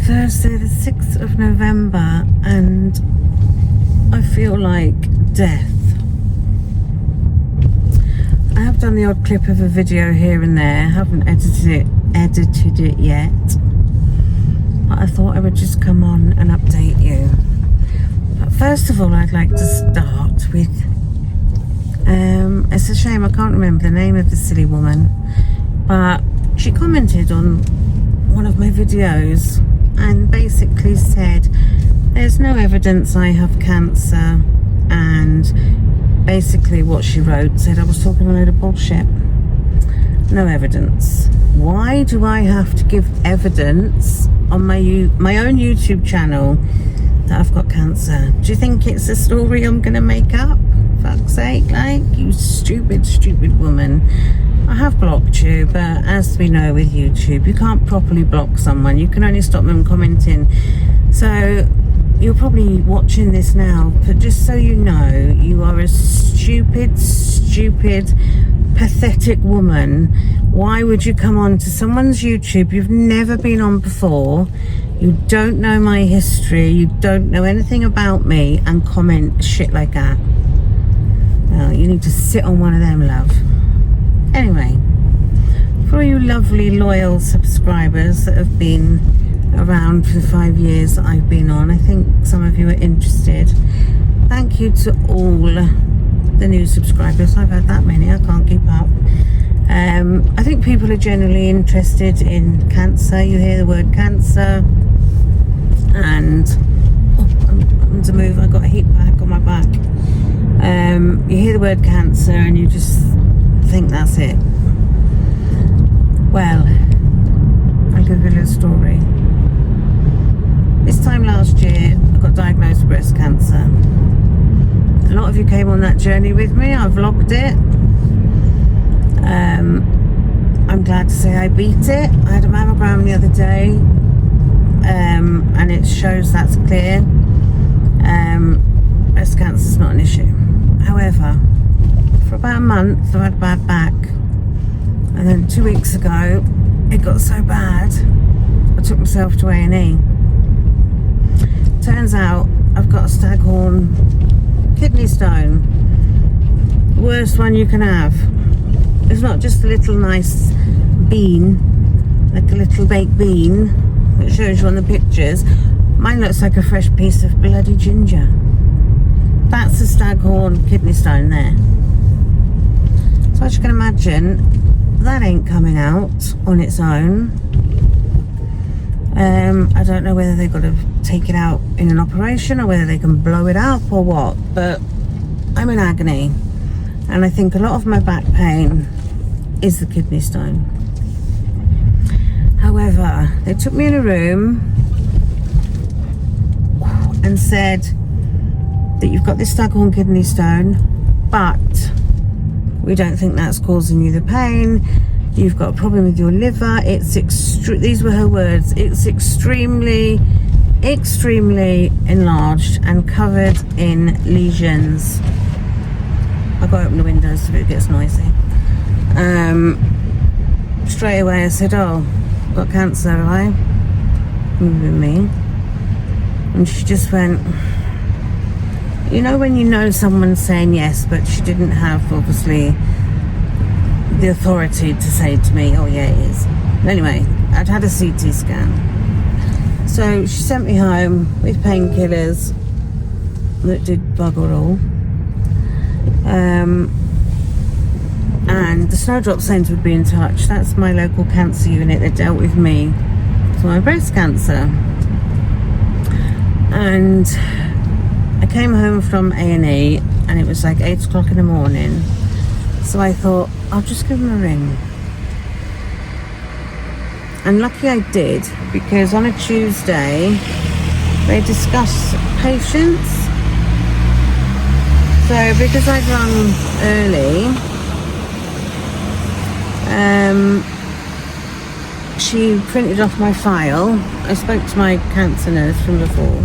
Thursday the 6th of November and I feel like death. I have done the odd clip of a video here and there, haven't edited it yet, but I thought I would just come on and update you. But first of all, I'd like to start with it's a shame I can't remember the name of the silly woman, but she commented on one of my videos and basically said there's no evidence I have cancer, and basically what she wrote said I was talking a load of bullshit. No evidence. Why do I have to give evidence on my own YouTube channel that I've got cancer? Do you think it's a story I'm gonna make up? Fuck's sake, like, you stupid woman. I have blocked you, but as we know with YouTube, you can't properly block someone. You can only stop them commenting. So you're probably watching this now, but just so you know, you are a stupid, pathetic woman. Why would you come on to someone's YouTube you've never been on before? You don't know my history, you don't know anything about me, and comment shit like that. Well, you need to sit on one of them, love. Anyway, for all you lovely loyal subscribers that have been around for the 5 years that I've been on, I think some of you are interested. Thank you to all the new subscribers. I've had that many, I can't keep up. I think people are generally interested in cancer. You hear the word cancer and I'm to move, I've got a heat pack on my back. You hear the word cancer and you just think that's it. Well, I'll give you a little story. This time last year I got diagnosed with breast cancer. A lot of you came on that journey with me. I vlogged it. I'm glad to say I beat it. I had a mammogram the other day, and it shows that's clear. Breast cancer is not an issue. However, for about a month I had a bad back, and then 2 weeks ago it got so bad I took myself to A&E. Turns out I've got a staghorn kidney stone, the worst one you can have. It's not just a little nice bean, like a little baked bean that shows you on the pictures. Mine looks like a fresh piece of bloody ginger. That's a staghorn kidney stone there. So as you can imagine, that ain't coming out on its own. I don't know whether they've got to take it out in an operation or whether they can blow it up or what, but I'm in agony, and I think a lot of my back pain is the kidney stone. However, they took me in a room and said that you've got this staghorn kidney stone, but we don't think that's causing you the pain. You've got a problem with your liver. It's these were her words. It's extremely enlarged and covered in lesions. I've got to open the windows so it gets noisy. Straight away I said, oh, I've got cancer, have I? Moving me. And she just went, you know when you know someone's saying yes, but she didn't have, obviously, the authority to say to me, oh yeah, it is. Anyway, I'd had a CT scan. So she sent me home with painkillers that did bugger all. And the Snowdrop Saints would be in touch. That's my local cancer unit that dealt with me for my breast cancer. And I came home from A&E and it was like 8 o'clock in the morning. So I thought, I'll just give them a ring. And lucky I did, because on a Tuesday they discuss patients. So because I'd rung early, she printed off my file. I spoke to my cancer nurse from before,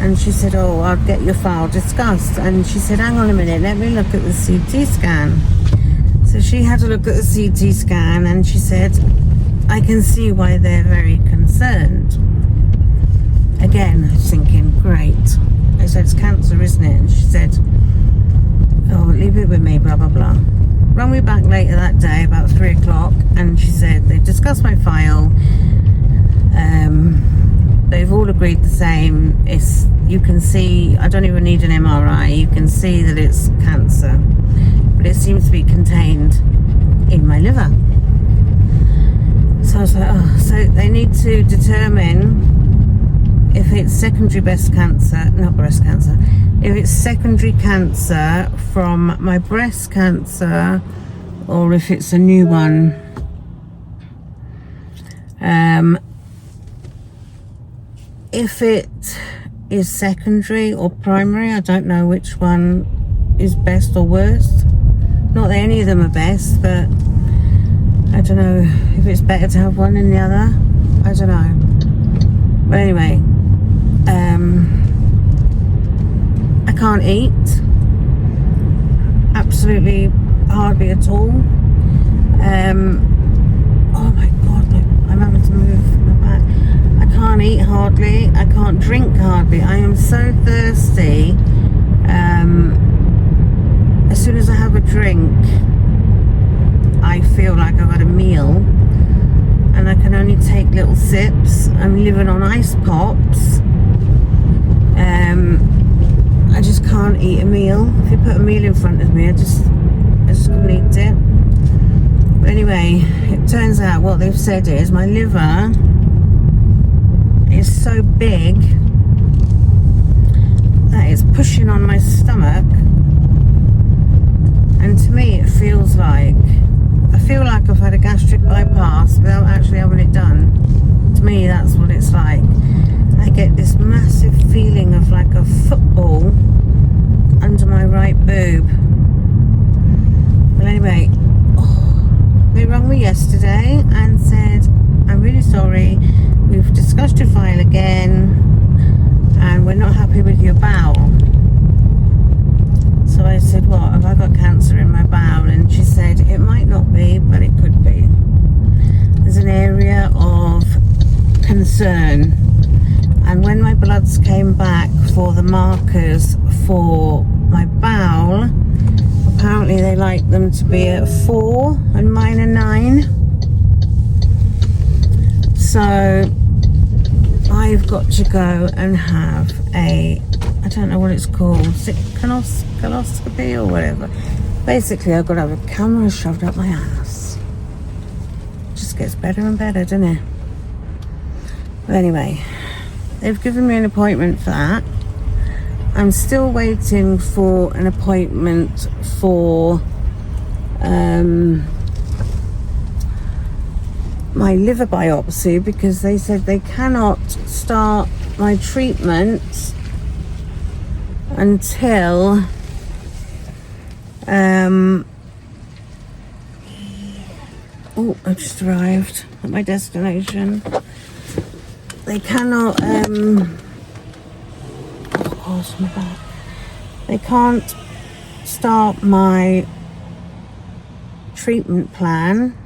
and she said, oh, I'll get your file discussed. And she said, hang on a minute, let me look at the CT scan. So she had a look at the CT scan and she said, I can see why they're very concerned. again, I was thinking, great. I said, it's cancer, isn't it? And she said, oh, leave it with me, blah, blah, blah. Rang me back later that day, about 3 o'clock, and she said they discussed my file. They've all agreed the same. You can see, I don't even need an MRI, you can see that it's cancer, but it seems to be contained in my liver. So I was like, oh, so they need to determine if it's secondary breast cancer, not breast cancer, if it's secondary cancer from my breast cancer, or if it's a new one. If it is secondary or primary, I don't know which one is best or worst. Not that any of them are best, but I don't know if it's better to have one than the other. I don't know. But anyway, I can't eat. Absolutely hardly at all. Oh my God, I'm having to move my back. I can't eat hardly. I can't drink hardly. I am so thirsty. As soon as I have a drink, I feel like I've had a meal, and I can only take little sips. I'm living on ice pops. I just can't eat a meal. If you put a meal in front of me, I just couldn't eat it. But anyway, it turns out what they've said is my liver is so big that it's pushing on my stomach, and to me it feels like I've had a gastric bypass without actually having it done. To me, that's what it's like. I get this massive feeling of like a football under my right boob. But anyway, they rang me yesterday and said, I'm really sorry, we've discussed your file again and we're not happy with your bowel. So I said, what, have I got cancer in my bowel? And she said, it might not be, but it could be. There's an area of concern. And when my bloods came back for the markers for my bowel, apparently they like them to be at 4 and mine are 9. So I've got to go and have I don't know what it's called, coloscopy or whatever. Basically, I've got to have a camera shoved up my ass. Just gets better and better, doesn't it? But anyway, they've given me an appointment for that. I'm still waiting for an appointment for my liver biopsy, because they said they cannot start my treatment until I've just arrived at my destination. They cannot my back. They can't start my treatment plan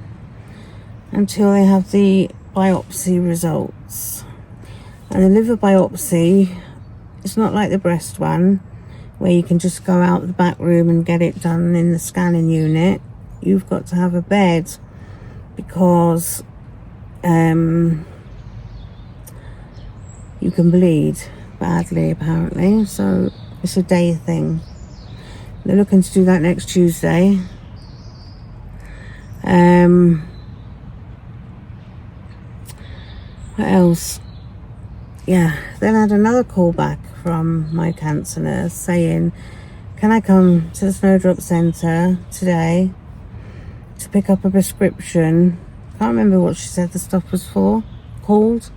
until they have the biopsy results. And the liver biopsy, it's not like the breast one where you can just go out the back room and get it done in the scanning unit. You've got to have a bed because you can bleed badly apparently, so it's a day thing. They're looking to do that next Tuesday. What else? Yeah, then I had another call back from my cancer nurse saying, can I come to the Snowdrop Centre today to pick up a prescription? Can't remember what she said the stuff was called.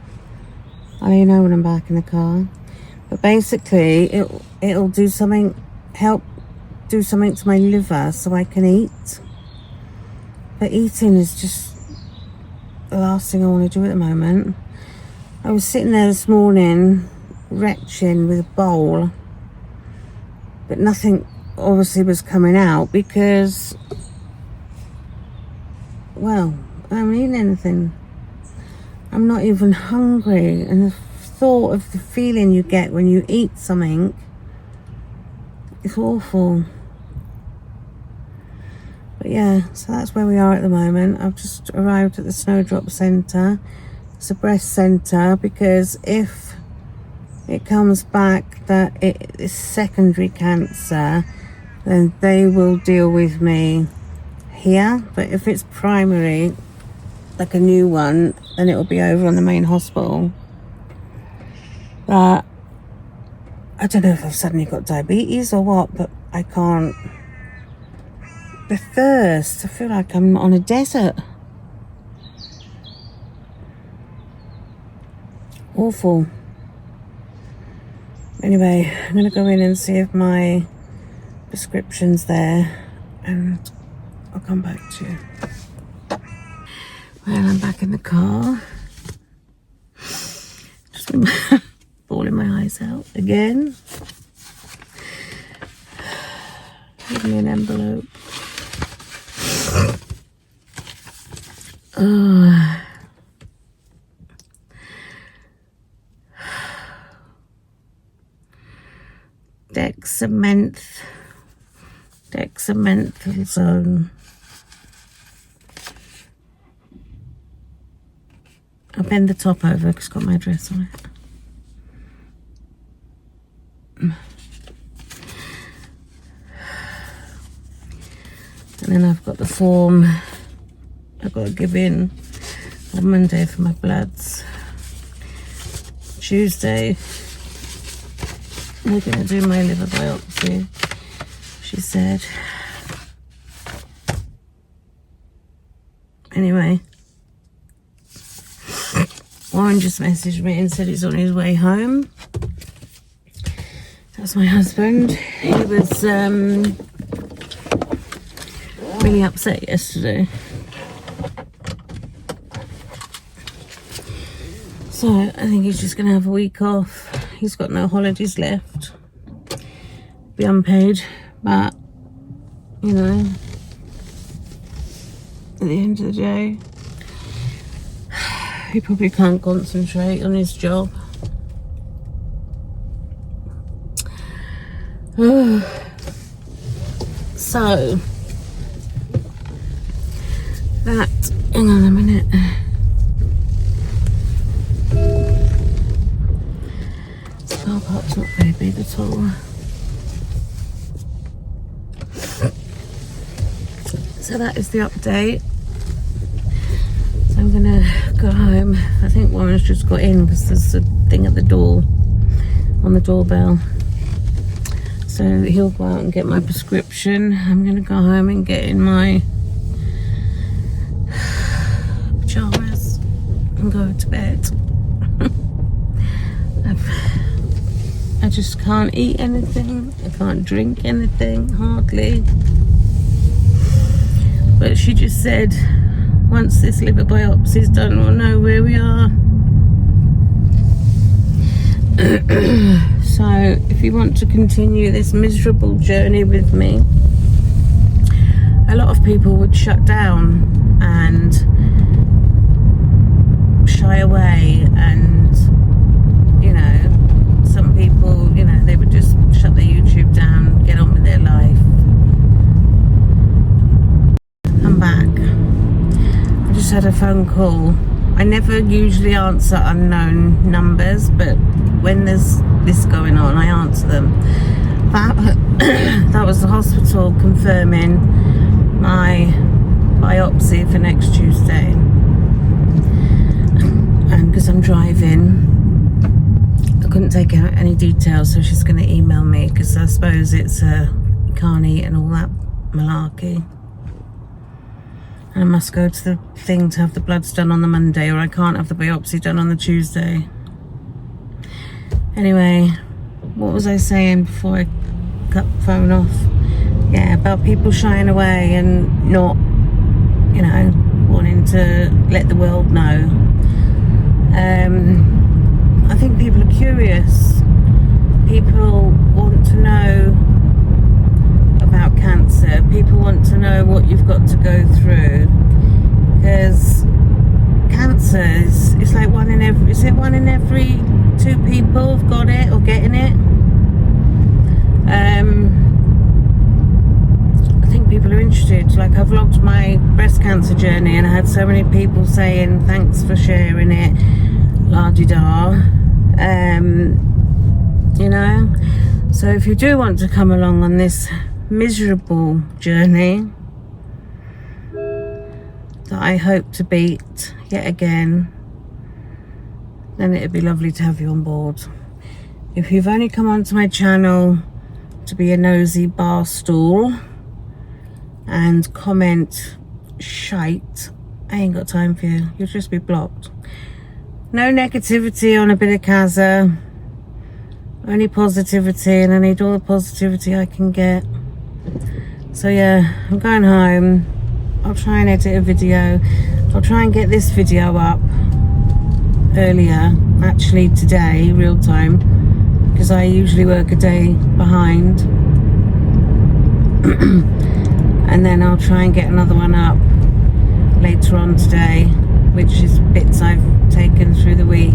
I'll let you know when I'm back in the car. But basically, it'll do something, help do something to my liver so I can eat. But eating is just the last thing I want to do at the moment. I was sitting there this morning, retching with a bowl, but nothing obviously was coming out because, well, I haven't eaten anything. I'm not even hungry, and the thought of the feeling you get when you eat something, it's awful. But yeah, so that's where we are at the moment. I've just arrived at the Snowdrop Centre. It's a breast centre, because if it comes back that it is secondary cancer, then they will deal with me here. But if it's primary, like a new one, then it will be over on the main hospital. But I don't know if I've suddenly got diabetes or what, but I can't. The thirst, I feel like I'm on a desert. Awful. Anyway, I'm going to go in and see if my prescription's there, and I'll come back to you. Well, I'm back in the car. Just bawling my eyes out again. Give me an envelope. Dexamethasone. I'll bend the top over because it's got my address on it. And then I've got the form I've got to give in on Monday for my bloods. Tuesday, we're going to do my liver biopsy, she said. Anyway, Warren just messaged me and said he's on his way home. That's my husband. He was really upset yesterday. So I think he's just going to have a week off. He's got no holidays left. Be unpaid, but, you know, at the end of the day, he probably can't concentrate on his job. So, that, hang on a minute. The car park's not very big at all. So that is the update. So I'm gonna go home. I think Warren's just got in because there's a thing at the door, on the doorbell. So he'll go out and get my prescription. I'm gonna go home and get in my pajamas and go to bed. I just can't eat anything. I can't drink anything, hardly. But she just said, once this liver biopsy is done, we'll know where we are. So if you want to continue this miserable journey with me, a lot of people would shut down and shy away, and, you know, some people, you know, they would just shut their YouTube down, get on with their life. I'm back. I just had a phone call. I never usually answer unknown numbers, but when there's this going on, I answer them. That was the hospital confirming my biopsy for next Tuesday. And because I'm driving, I couldn't take out any details, so she's going to email me, because I suppose it's can't eat and all that malarkey. And I must go to the thing to have the bloods done on the Monday, or I can't have the biopsy done on the Tuesday. Anyway, what was I saying before I cut the phone off? Yeah, about people shying away and not, you know, wanting to let the world know. I think people are curious. People want to know about cancer. People want to know what you've got to go through, because cancer is like one in every 2 people have got it or getting it. I think people are interested. Like, I vlogged my breast cancer journey and I had so many people saying thanks for sharing it, la-di-da. You know, so if you do want to come along on this miserable journey that I hope to beat yet again, then it'd be lovely to have you on board. If you've only come onto my channel to be a nosy bar stool and comment shite, I ain't got time for you. You'll just be blocked. No negativity on a bit of Kaza. Only positivity, and I need all the positivity I can get. So yeah, I'm going home. I'll try and edit a video. I'll try and get this video up earlier, actually today, real time, because I usually work a day behind. And then I'll try and get another one up later on today, which is bits I've taken through the week.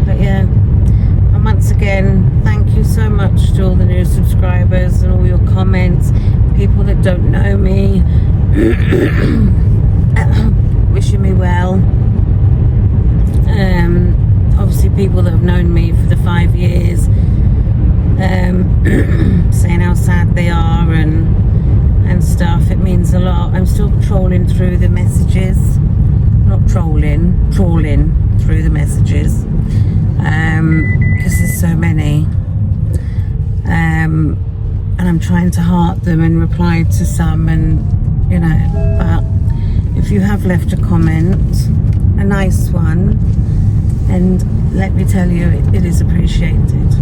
But yeah, and once again, thank you so much to all the new subscribers and all your comments, people that don't know me, wishing me well. Obviously people that have known me for the 5 years, saying how sad they are and stuff. It means a lot. I'm still trawling through the messages, not trawling through the messages, because there's so many, and I'm trying to heart them and reply to some, and you know, but if you have left a comment, a nice one, and let me tell you, it is appreciated.